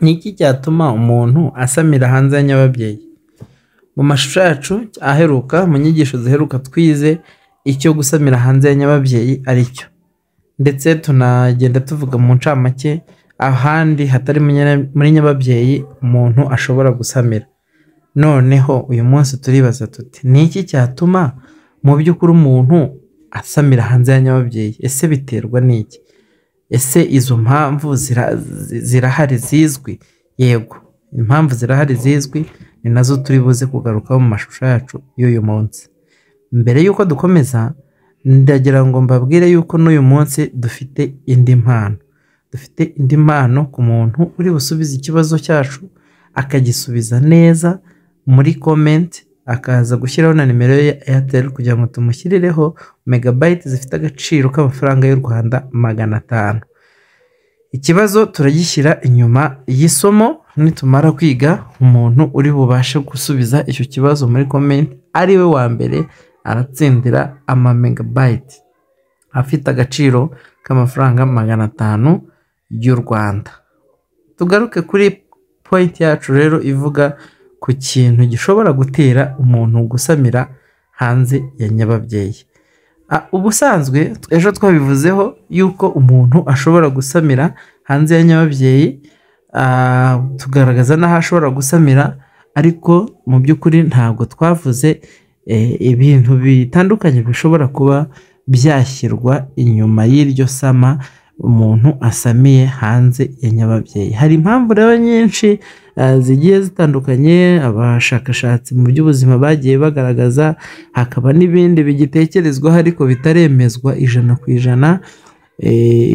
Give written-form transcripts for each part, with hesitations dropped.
niki cyatuma umuntu asamira hanze ya nyababyeyi? Mu mashusho yacu aheruka, mu nyigisho ziheruka twize icyo gusamira hanze ya nyababyeyi ari cyo, ndetse tunagenda tuvuga mu ncamake ahandi hatari muri nyababyeyi umuntu ashobora gusamira. Noneho uyu munsi turibaza tuti niki cyatuma mu by'ukuri umuntu asamira hanze ya nyababyeyi? Ese biterwa n'iki? Ese izo mpamvu zirahari zizwi? Yego, impamvu zirahari zizwi, ni nazo turi buze kugarukaho mu mashusho yacu y'uyu munsi. Mbere y'uko dukomeza, ndagira ngo mbabwire yuko n'uyu munsi dufite indi mpano. Dufite indi mpano ku muntu uri busubize ikibazo cyacu akagisubiza neza muri comment, akaza gushyiraho na nimero ya Airtel kugira ngo tumushyirireho megabyte zifite agaciro k'amafaranga y'u Rwanda 500. Ikibazo turagishyira inyuma y'isomo, nitumara kwiga umuntu uri bubashe gusubiza icyo kibazo muri comment ari we wa mbere aratsindira megabyte afite agaciro k'amafaranga 500 y'u Rwanda. Tugaruke kuri point yacu rero ivuga ku kintu gishobora gutera umuntu gusamira hanze ya nyababyeyi. Ubusanzwe ejo twabivuzeho yuko umuntu ashobora gusamira hanze ya nyababyeyi, tugaragaza n'aho ashobora gusamira, ariko mu by'ukuri ntabwo twavuze ibintu bitandukanye bishobora kuba byashyirwa inyuma y'iryo sama umuntu asamiye hanze ya nyababyeyi. Hari impamvu rero nyinshi zigiye zitandukanye abashakashatsi mu by'ubuzima bagiye bagaragaza, hakaba n'ibindi bigitekerezwaho ariko bitaremezwa 100%.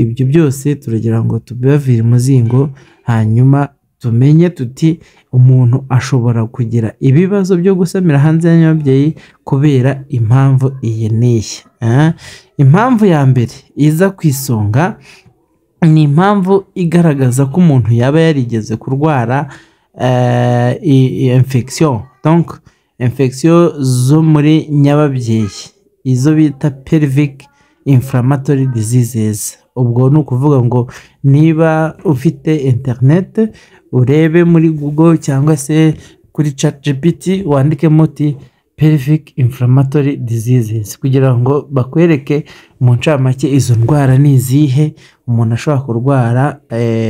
Ibyo byose turagira ngo tubibavire umuzingo, hanyuma tumenye tuti umuntu ashobora kugira ibibazo byo gusamira hanze ya nyababyeyi kubera impamvu iyi n'iyi. Impamvu ya mbere iza ku isonga ni impamvu igaragaza ko umuntu yaba yarigeze kurwara infection, donc infection zo muri nyababyeyi, izo bita pelvic inflammatory diseases. Ubwo ni ukuvuga ngo niba ufite internet urebe muri Google cyangwa se kuri ChatGPT wandikemo uti pelvic inflammatory diseases kugira ngo bakwereke mu ncamake izo ndwara ni izihe umuntu ashobora kurwara,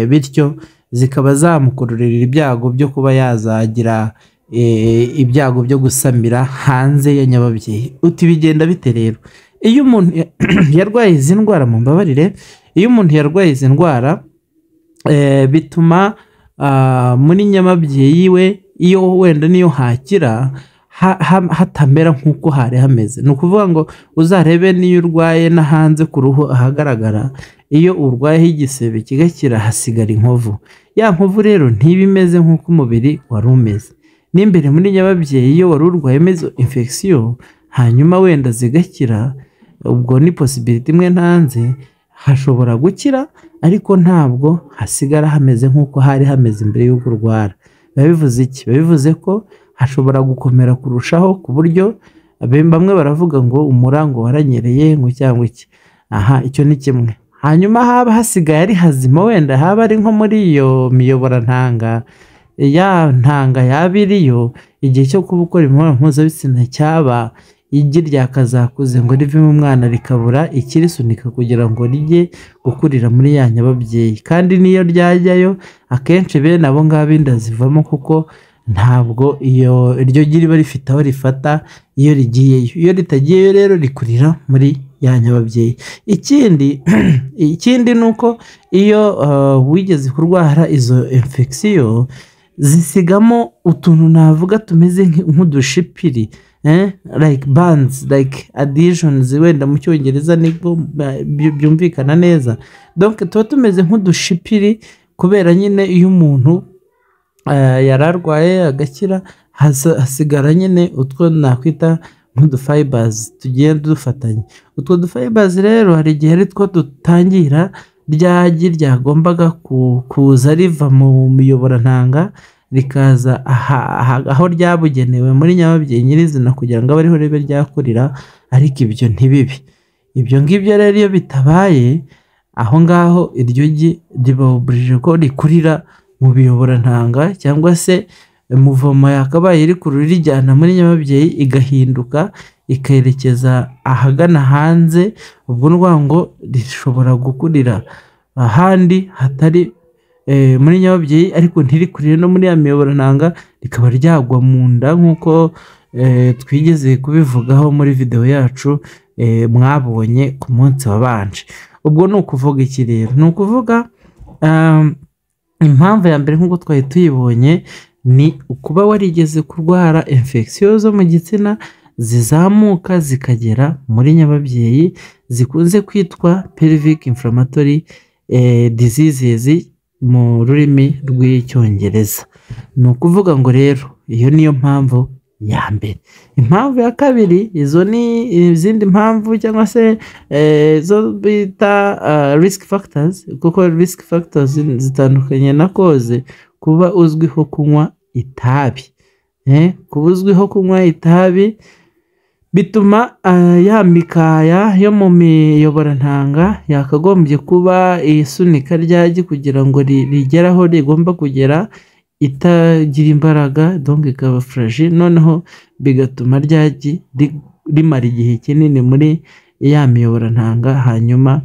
bityo zikaba zamukururira ibyago byo kuba yazagira ibyago byo gusamira hanze ya nyababyeyi. Uti bigenda bite rero? Iyo umuntu yarwaye izi ndwara, mu mbabarire, iyo umuntu yarwaye izi ndwara bituma muri nyababyeyi we, iyo wenda niyo hakira hatamera nk'uko hari hameze. Ni ukuvuga ngo uzarebe niyo urwaye na hanze ku ruhu ahagaragara, iyo urwayeho igisebe kigakira hasigara inkovu. Ya nkovu rero ntibimeze nk'uko umubiri wari umeze. N'imbere muri nyababyeyi iyo wari urwayemo izo infection hanyuma wenda zigakira, ubwo ni possibility imwe ntanze, hashobora gukira ariko ntabwo hasigara hameze nk'uko hari hameze mbere y'uko urwara. Bivuze iki? Bivuze ko hashobora gukomera kurushaho ku buryo bamwe baravuga ngo umurango waranyereye ngo cyangwa iki. Icyo ni kimwe. Hanyuma haba hasigaye ari hazima, wenda haba ari nko muri iyo miyoborantanga, ya ntanga yabiriyo, igihe cyo kuba ukora imibonano mpuzabitsina cyaba, igi ryakazakuze ngo rivemo umwana rikabura ikirisunika kugira ngo rijye gukurira muri ya nyababyeyi. Kandi niyo ryajyayo akenshi bene abo ngabo inda zivamo, kuko ntabwo iryo gi riba rifite aho rifata iyo rigiyeyo. Iyo ritagiyeyo rero rikurira muri ya nyababyeyi. Ikindi ni uko iyo wigeze kurwara izo infection zisigamo utuntu navuga tumeze nk'udushipiri, like bands, like adhesions, wenda mu cyongereza nibwo byumvikana neza. Donc tuba tumeze nk'udushipiri kubera nyine iyo umuntu yararwaye agakira hasigara nyine utwo nakwita nk'udufibers tugiye dufatanye. Utwo dufibers rero hari igihe ari two dutangira ryagi ryagombaga kuza riva mu miyoborantanga rikaza aho ryabugenewe muri nyababyeyi nyirizina kugira ngo abariho ribe ryakurira, ariko ibyo ntibibi. Ibyo ngibyo rero iyo bitabaye, aho ngaho iryo gi riba oburije ko rikurira mu biyoborantanga cyangwa se muvoma yakabaye iri kurijyana muri nyababyeyi igahinduka ikerekeza ahagana hanze, ubwo ngo rishobora gukurira ahandi hatari muri nyababyeyi ariko ntirikurire no muri ya miyoborantanga, rikaba ryagwa mu nda nk'uko twigeze kubivugaho muri video yacu mwabonye ku munsi wabanje. Ubwo ni ukuvuga iki rero? Ni ukuvuga impamvu ya mbere nk'uko twari tuyibonye ni ukuba warigeze kurwara infection zo mu gitsina zizamuka zikagera muri nyababyeyi zikunze kwitwa pelvic inflammatory diseases mu rurimi rw'icyongereza. Ni ukuvuga ngo rero iyo niyo mpamvu ya mbere. Impamvu ya kabiri, izo ni izindi mpamvu cyangwa se zo bita risk factors, kuko risk factors zitandukanye na cause. Kuba uzwiho kunywa itabi, kuba uzwiho kunywa itabi bituma ya mikaya yo mu miyoborantanga yakagombye kuba isunika ryagi kugira ngo rigere aho rigomba kugera itagira imbaraga, donc ikaba fragile, noneho bigatuma ryagi rimara igihe kinini muri ya miyoborantanga hanyuma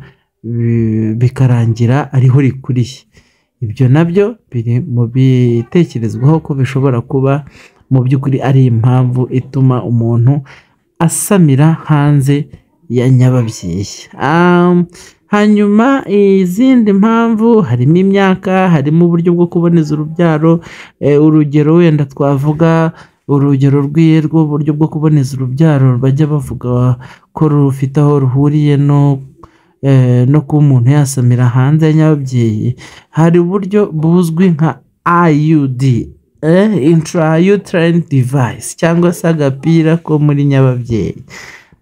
bikarangira ariho rikuriye. Ibyo nabyo biri mu bitekerezwaho ko bishobora kuba mu by'ukuri ari impamvu ituma umuntu asamira hanze ya nyababyeyi. Hanyuma izindi mpamvu harimo imyaka, harimo uburyo bwo kuboneza urubyaro. Urugero wenda twavuga urugero rw'uburyo bwo kuboneza urubyaro bajya bavuga ko rufite aho ruhuriye no kuba umuntu yasamira hanze ya nyababyeyi. Hari uburyo buzwi nka IUD, intrauterine device, cyangwa se agapira ko muri nyababyeyi.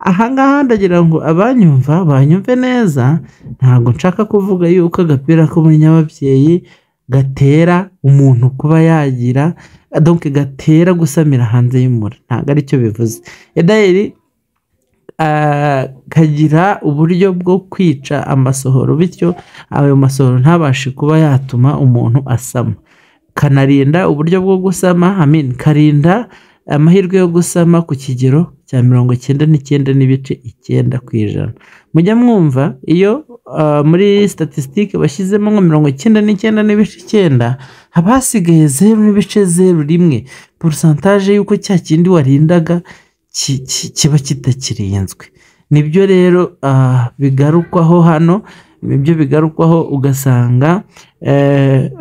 Ahangaha ndagira ngo abanyumva banyumve neza, ntabwo nshaka kuvuga yuko agapira ko muri nyababyeyi gatera umuntu kuba yagira, donc gatera gusamira hanze y'umura, ntabwo aricyo bivuze. Edayeri kagira uburyo bwo kwica amasohoro, bityo ayo masohoro ntabashe kuba yatuma umuntu asama. Kanarinda uburyo bwo gusama, karinda amahirwe yo gusama ku kigero cya 99.9%. Mujya mwumva iyo muri statistique bashyizemo nko 99.9%, haba hasigaye 0.01 pourcentage y'uko cya kindi warindaga kiba kitakirinzwe. Nibyo rero bigarukwaho hano, ibyo bigarukwaho ugasanga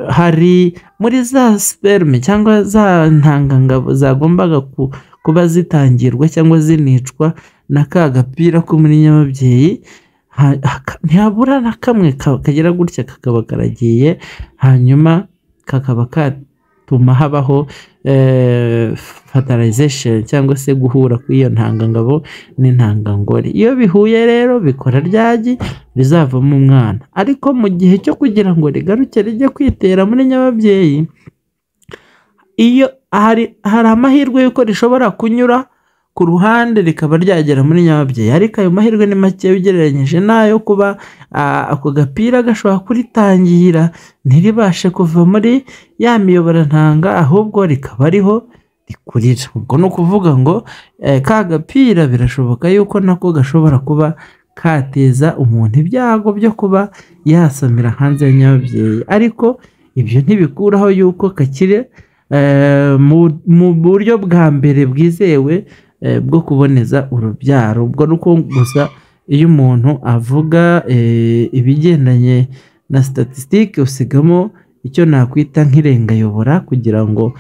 hari muri za sperme cyangwa za ntangangabo zagombaga kuba zitangirwa cyangwa zinicwa na ka gapira ko muri nyababyeyi, ntihabura na kamwe kagira gutya kakaba karagiye, hanyuma kakaba katuma habaho fertilization cyangwa se guhura kw'iyo ntangangabo n'intangangore. Iyo bihuye rero bikora ryagi rizavamo umwana, ariko mu gihe cyo kugira ngo rigaruke rijye kwitera muri nyababyeyi, iyo hari amahirwe yuko rishobora kunyura ku ruhande rikaba ryagera muri nyababyeyi, ariko ayo mahirwe ni make ugereranyije nayo kuba ako gapira gashobora kuritangira ntiribashe kuva muri ya miyoborantanga, ahubwo rikaba ariho rikurira. Ubwo ni ukuvuga ngo ka gapira birashoboka yuko nako gashobora kuba kateza umuntu ibyago byo kuba yasamira hanze ya nyababyeyi, ariko ibyo ntibikuraho yuko kakiri mu buryo bwa mbere bwizewe bwo kuboneza urubyaro. Ubwo nuko gusa iyo umuntu avuga ibigendanye na statistique usigamo icyo nakwita nk'irengayobora, kugira ngo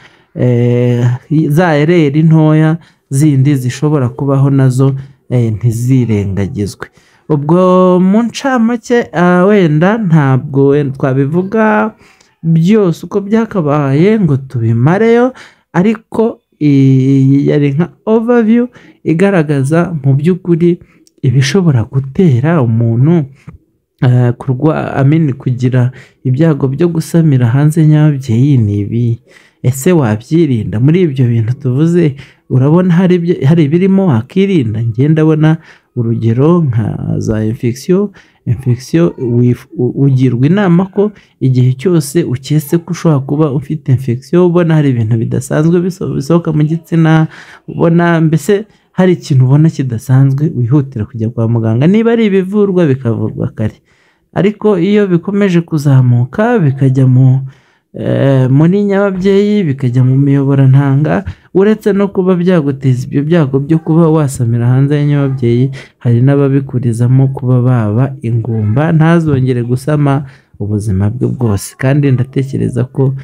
za ereri ntoya zindi zishobora kubaho nazo ntizirengagizwe. Ubwo mu ncamake wenda ntabwo twabivuga byose uko byakabaye ngo tubimareyo, ariko yari nka overview igaragaza mu by'ukuri ibishobora gutera umuntu kugira ibyago byo gusamira hanze nyababyeyi ni ibi. Ese wabyirinda? Muri ibyo bintu tuvuze urabona hari ibirimo wakirinda? Njye ndabona urugero nka za infection ugirwa inama ko igihe cyose uketse ko ushobora kuba ufite infection, ubona hari ibintu bidasanzwe bisohoka mu gitsina, ubona mbese hari ikintu ubona kidasanzwe, wihutira kujya kwa muganga, niba ari ibivurwa bikavurwa kare. Ariko iyo bikomeje kuzamuka bikajya muri nyababyeyi, bikajya mu miyoborantanga, uretse no kuba byaguteza ibyo byago byo kuba wasamira hanze y'anyababyeyi, hari n'ababikurizamo kuba baba ingumba, ntazongere gusama ubuzima bwe bwose. Kandi ndatekereza ko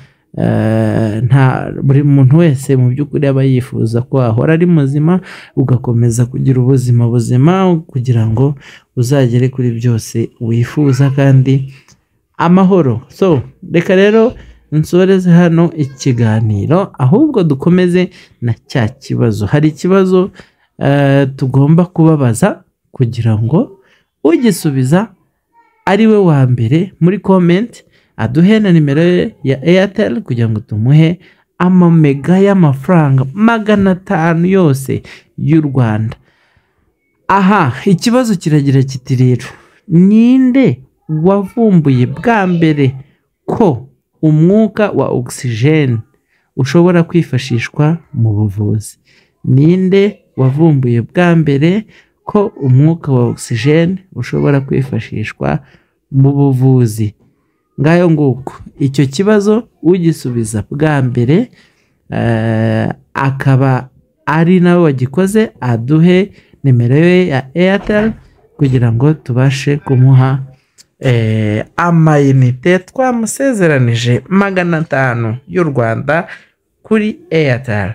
buri muntu wese mu by'ukuri aba yifuza ko ahora ari muzima, ugakomeza kugira ubuzima buzima kugira ngo uzagere kuri byose wifuza kandi amahoro. So reka rero nsoreze hano ikiganiro, ahubwo dukomeze na cya kibazo. Hari ikibazo tugomba kubabaza kugira ngo ugisubiza ari we wa mbere muri comment aduhe na nimero ya Airtel kugira ngo tumuhe amamega y'amafaranga 500 yose y'u Rwanda. Aha, ikibazo kiragira kiti rero, ninde wavumbuye bwa mbere ko umwuka wa oxygen ushobora kwifashishwa mu buvuzi? Ninde wavumbuye bwa mbere ko umwuka wa oxygen ushobora kwifashishwa mu buvuzi? Ngayo nguko icyo kibazo, ugisubiza bwa mbere akaba ari nawe wagikoze, aduhe nimero ye ya Airtel kugira ngo tubashe kumuha amayinite twamusezeranije 500 y'u Rwanda kuri Airtel.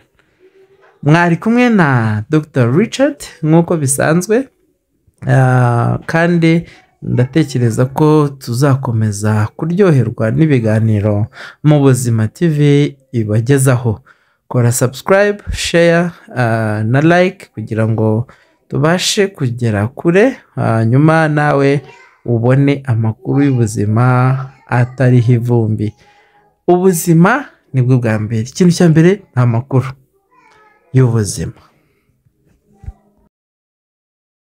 Mwari kumwe na Dr. Richard nk'uko bisanzwe, kandi ndatekereza ko tuzakomeza kuryoherwa n'ibiganiro mu Buzima TV ibagezaho. Kora subscribe, share na like kugira ngo tubashe kugera kure, nyuma nawe ubone amakuru y'ubuzima atariho ivumbi. Ubuzima nibwo bwa mbere, ikintu cya mbere ni amakuru y'ubuzima.